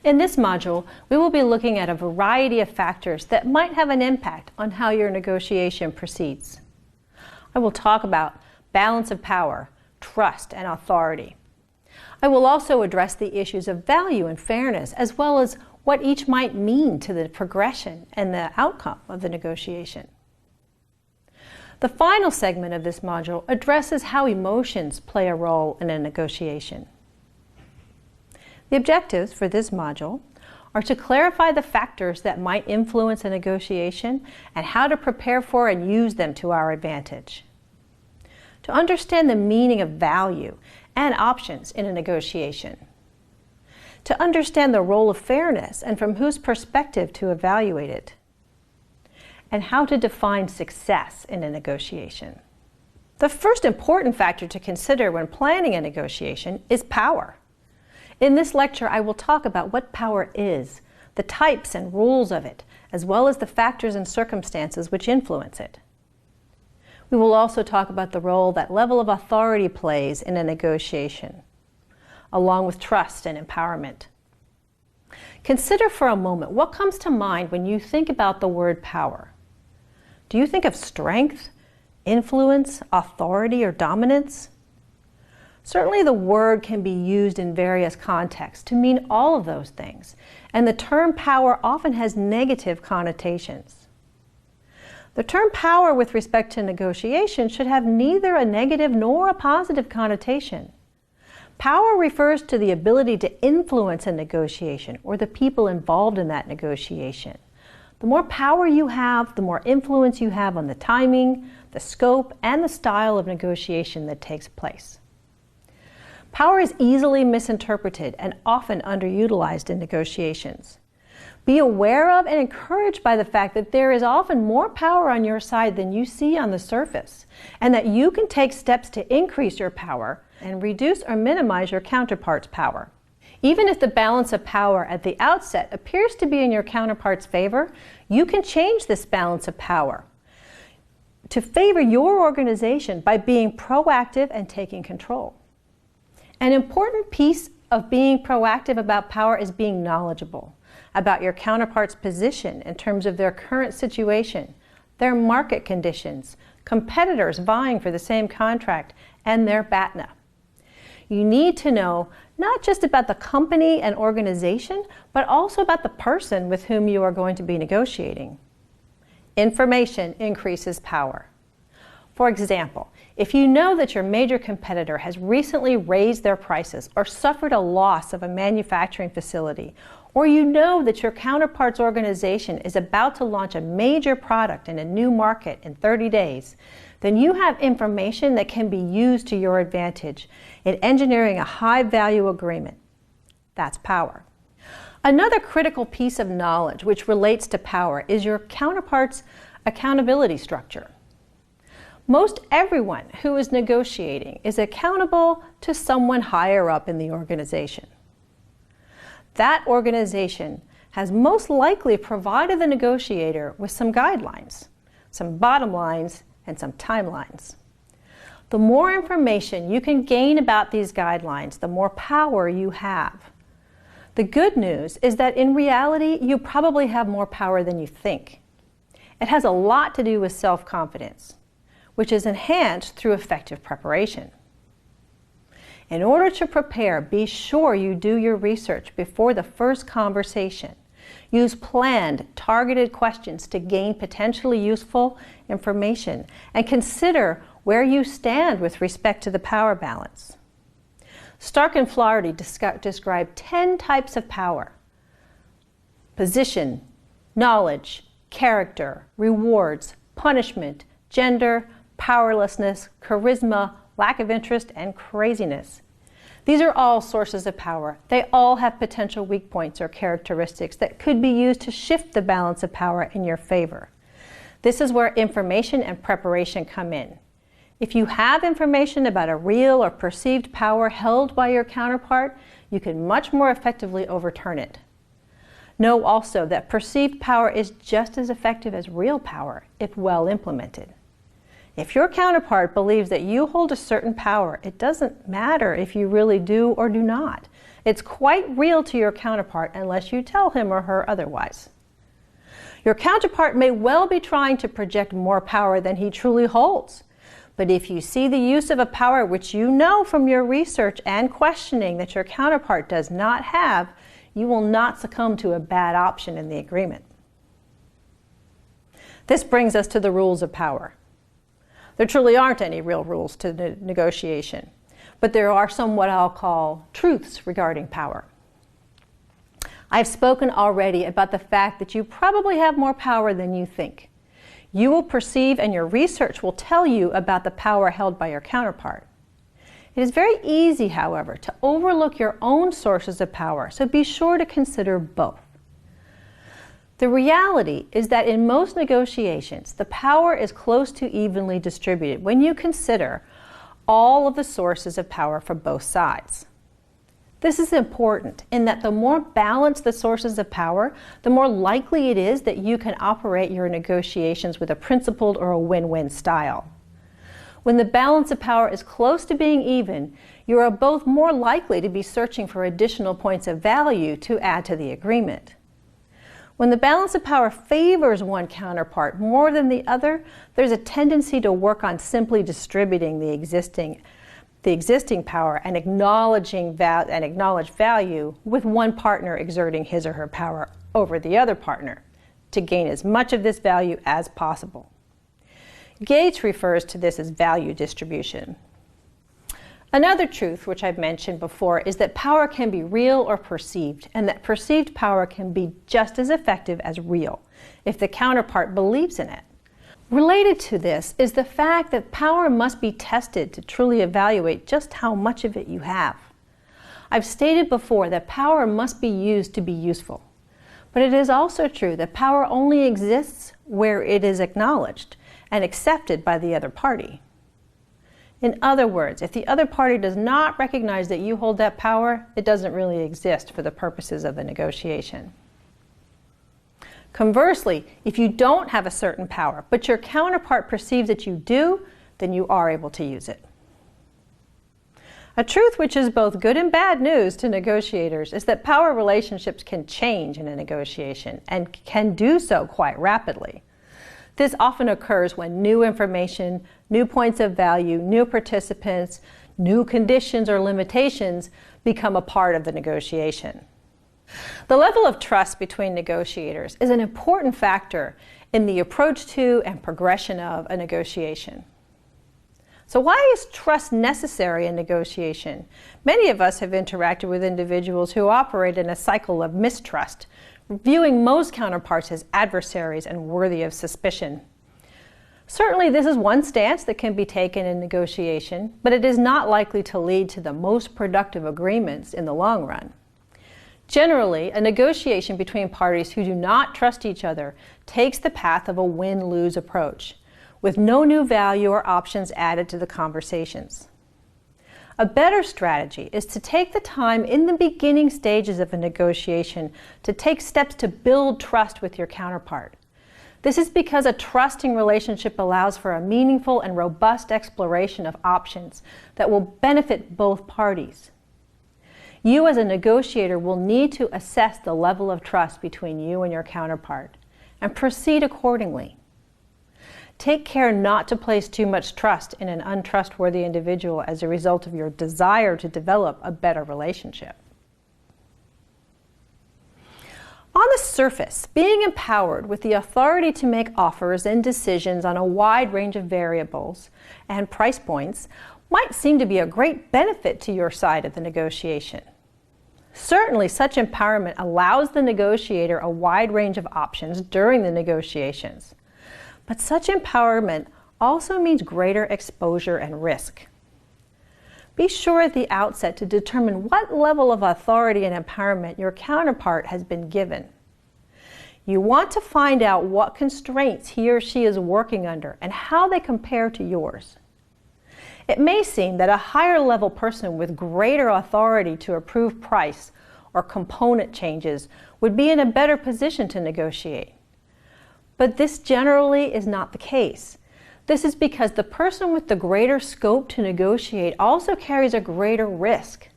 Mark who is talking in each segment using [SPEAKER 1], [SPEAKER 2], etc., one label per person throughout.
[SPEAKER 1] In this module, we will be looking at a variety of factors that might have an impact on how your negotiation proceeds. I will talk about balance of power, trust, and authority. I will also address the issues of value and fairness, as well as what each might mean to the progression and the outcome of the negotiation. The final segment of this module addresses how emotions play a role in a negotiation. The objectives for this module are to clarify the factors that might influence a negotiation and how to prepare for and use them to our advantage. To understand the meaning of value and options in a negotiation. To understand the role of fairness and from whose perspective to evaluate it. And how to define success in a negotiation. The first important factor to consider when planning a negotiation is power. In this lecture, I will talk about what power is, the types and rules of it, as well as the factors and circumstances which influence it. We will also talk about the role that level of authority plays in a negotiation, along with trust and empowerment. Consider for a moment what comes to mind when you think about the word power. Do you think of strength, influence, authority, or dominance? Certainly the word can be used in various contexts to mean all of those things, and the term power often has negative connotations. The term power with respect to negotiation should have neither a negative nor a positive connotation. Power refers to the ability to influence a negotiation or the people involved in that negotiation. The more power you have, the more influence you have on the timing, the scope, and the style of negotiation that takes place. Power is easily misinterpreted and often underutilized in negotiations. Be aware of and encouraged by the fact that there is often more power on your side than you see on the surface, and that you can take steps to increase your power and reduce or minimize your counterpart's power. Even if the balance of power at the outset appears to be in your counterpart's favor, you can change this balance of power to favor your organization by being proactive and taking control. An important piece of being proactive about power is being knowledgeable about your counterpart's position in terms of their current situation, their market conditions, competitors vying for the same contract, and their BATNA. You need to know not just about the company and organization, but also about the person with whom you are going to be negotiating. Information increases power. For example, if you know that your major competitor has recently raised their prices or suffered a loss of a manufacturing facility, or you know that your counterpart's organization is about to launch a major product in a new market in 30 days, then you have information that can be used to your advantage in engineering a high-value agreement. That's power. Another critical piece of knowledge which relates to power is your counterpart's accountability structure. Most everyone who is negotiating is accountable to someone higher up in the organization. That organization has most likely provided the negotiator with some guidelines, some bottom lines, and some timelines. The more information you can gain about these guidelines, the more power you have. The good news is that in reality, you probably have more power than you think. It has a lot to do with self-confidence, which is enhanced through effective preparation. In order to prepare, be sure you do your research before the first conversation. Use planned, targeted questions to gain potentially useful information, and consider where you stand with respect to the power balance. Stark and Flaherty describe 10 types of power: position, knowledge, character, rewards, punishment, gender, powerlessness, charisma, lack of interest, and craziness. These are all sources of power. They all have potential weak points or characteristics that could be used to shift the balance of power in your favor. This is where information and preparation come in. If you have information about a real or perceived power held by your counterpart, you can much more effectively overturn it. Know also that perceived power is just as effective as real power if well implemented. If your counterpart believes that you hold a certain power, it doesn't matter if you really do or do not, It's quite real to your counterpart unless you tell him or her otherwise. Your counterpart may well be trying to project more power than he truly holds. But if you see the use of a power which you know from your research and questioning that your counterpart does not have, you will not succumb to a bad option in the agreement. This brings us to the rules of power. There truly aren't any real rules to negotiation, but there are some what I'll call truths regarding power. I've spoken already about the fact that you probably have more power than you think. You will perceive, and your research will tell you about the power held by your counterpart. It is very easy, however, to overlook your own sources of power, so be sure to consider both. The reality is that in most negotiations, the power is close to evenly distributed when you consider all of the sources of power for both sides. This is important in that the more balanced the sources of power, the more likely it is that you can operate your negotiations with a principled or a win-win style. When the balance of power is close to being even, you are both more likely to be searching for additional points of value to add to the agreement. When the balance of power favors one counterpart more than the other, there's a tendency to work on simply distributing the existing power and acknowledge value, with one partner exerting his or her power over the other partner to gain as much of this value as possible. Gates refers to this as value distribution. Another truth, which I've mentioned before, is that power can be real or perceived, and that perceived power can be just as effective as real if the counterpart believes in it. Related to this is the fact that power must be tested to truly evaluate just how much of it you have. I've stated before that power must be used to be useful, but it is also true that power only exists where it is acknowledged and accepted by the other party. In other words, if the other party does not recognize that you hold that power, it doesn't really exist for the purposes of the negotiation. Conversely, if you don't have a certain power, but your counterpart perceives that you do, then you are able to use it. A truth which is both good and bad news to negotiators is that power relationships can change in a negotiation and can do so quite rapidly. This often occurs when new information, new points of value, new participants, new conditions or limitations become a part of the negotiation. The level of trust between negotiators is an important factor in the approach to and progression of a negotiation. So why is trust necessary in negotiation? Many of us have interacted with individuals who operate in a cycle of mistrust, viewing most counterparts as adversaries and worthy of suspicion. Certainly, this is one stance that can be taken in negotiation, but it is not likely to lead to the most productive agreements in the long run. Generally, a negotiation between parties who do not trust each other takes the path of a win-lose approach, with no new value or options added to the conversations. A better strategy is to take the time in the beginning stages of a negotiation to take steps to build trust with your counterpart. This is because a trusting relationship allows for a meaningful and robust exploration of options that will benefit both parties. You as a negotiator will need to assess the level of trust between you and your counterpart and proceed accordingly. Take care not to place too much trust in an untrustworthy individual as a result of your desire to develop a better relationship. On the surface, being empowered with the authority to make offers and decisions on a wide range of variables and price points might seem to be a great benefit to your side of the negotiation. Certainly, such empowerment allows the negotiator a wide range of options during the negotiations. But such empowerment also means greater exposure and risk. Be sure at the outset to determine what level of authority and empowerment your counterpart has been given. You want to find out what constraints he or she is working under and how they compare to yours. It may seem that a higher level person with greater authority to approve price or component changes would be in a better position to negotiate. But this generally is not the case. This is because the person with the greater scope to negotiate also carries a greater risk.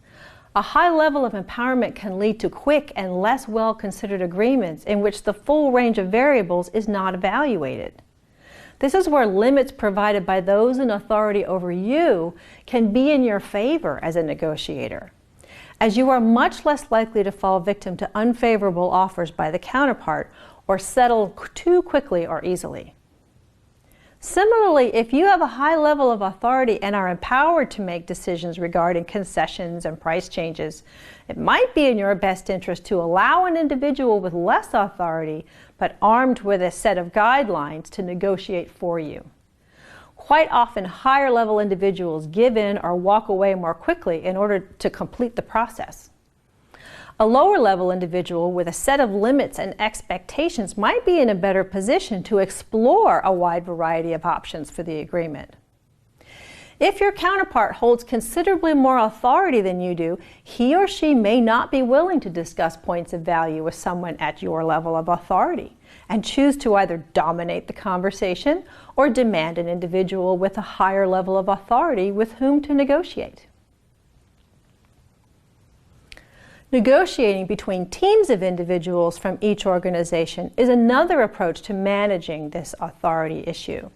[SPEAKER 1] A high level of empowerment can lead to quick and less well-considered agreements in which the full range of variables is not evaluated. This is where limits provided by those in authority over you can be in your favor as a negotiator, as you are much less likely to fall victim to unfavorable offers by the counterpart or settle too quickly or easily. Similarly, if you have a high level of authority and are empowered to make decisions regarding concessions and price changes, it might be in your best interest to allow an individual with less authority, but armed with a set of guidelines, to negotiate for you. Quite often, higher level individuals give in or walk away more quickly in order to complete the process. A lower level individual with a set of limits and expectations might be in a better position to explore a wide variety of options for the agreement. If your counterpart holds considerably more authority than you do, he or she may not be willing to discuss points of value with someone at your level of authority and choose to either dominate the conversation or demand an individual with a higher level of authority with whom to negotiate. Negotiating between teams of individuals from each organization is another approach to managing this authority issue.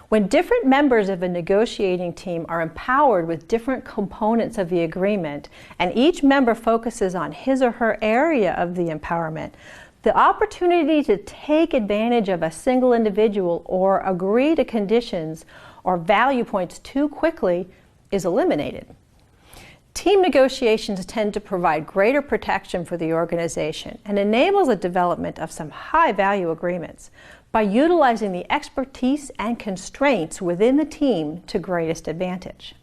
[SPEAKER 1] When different members of a negotiating team are empowered with different components of the agreement, and each member focuses on his or her area of the empowerment, the opportunity to take advantage of a single individual or agree to conditions or value points too quickly is eliminated. Team negotiations tend to provide greater protection for the organization and enables the development of some high-value agreements by utilizing the expertise and constraints within the team to greatest advantage.